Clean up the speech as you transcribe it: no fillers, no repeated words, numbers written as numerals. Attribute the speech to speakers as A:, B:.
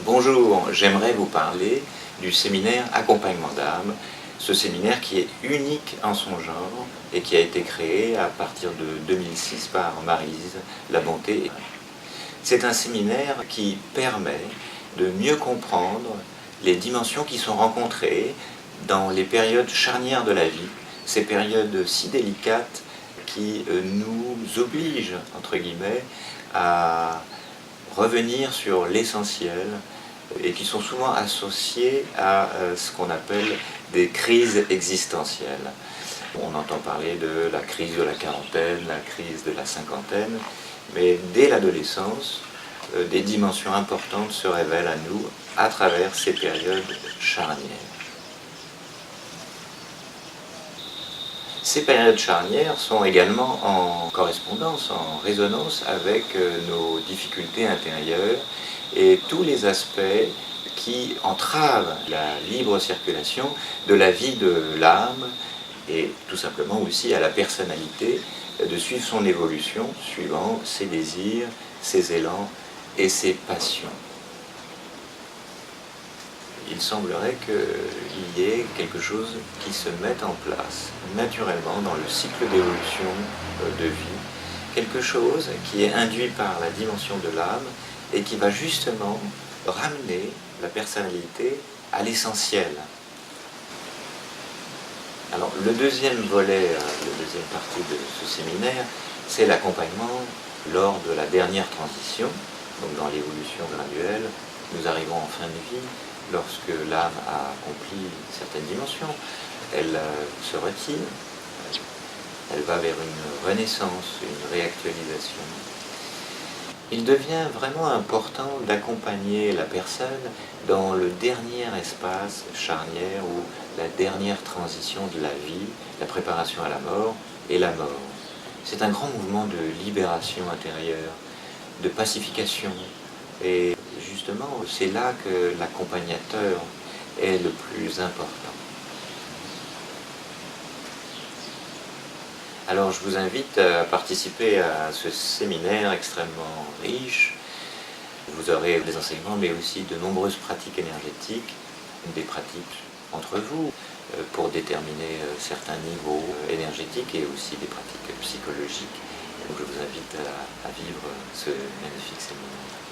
A: Bonjour, j'aimerais vous parler du séminaire Accompagnement d'âme, ce séminaire qui est unique en son genre et qui a été créé à partir de 2006 par Maryse Labonté. C'est un séminaire qui permet de mieux comprendre les dimensions qui sont rencontrées dans les périodes charnières de la vie, ces périodes si délicates qui nous obligent, entre guillemets, à revenir sur l'essentiel et qui sont souvent associées à ce qu'on appelle des crises existentielles. On entend parler de la crise de la quarantaine, la crise de la cinquantaine, mais dès l'adolescence, des dimensions importantes se révèlent à nous à travers ces périodes charnières. Ces périodes charnières sont également en correspondance, en résonance avec nos difficultés intérieures et tous les aspects qui entravent la libre circulation de la vie de l'âme et tout simplement aussi à la personnalité de suivre son évolution suivant ses désirs, ses élans et ses passions. Il semblerait qu'il y ait quelque chose qui se mette en place naturellement dans le cycle d'évolution de vie, quelque chose qui est induit par la dimension de l'âme et qui va justement ramener la personnalité à l'essentiel. Alors le deuxième volet, la deuxième partie de ce séminaire, c'est l'accompagnement lors de la dernière transition, donc dans l'évolution graduelle. Nous arrivons en fin de vie. Lorsque l'âme a accompli certaines dimensions, elle se retire, elle va vers une renaissance, une réactualisation. Il devient vraiment important d'accompagner la personne dans le dernier espace charnière ou la dernière transition de la vie, la préparation à la mort et la mort. C'est un grand mouvement de libération intérieure, de pacification et justement, c'est là que l'accompagnateur est le plus important. Alors je vous invite à participer à ce séminaire extrêmement riche. Vous aurez des enseignements, mais aussi de nombreuses pratiques énergétiques, des pratiques entre vous pour déterminer certains niveaux énergétiques et aussi des pratiques psychologiques. Donc je vous invite à vivre ce magnifique séminaire.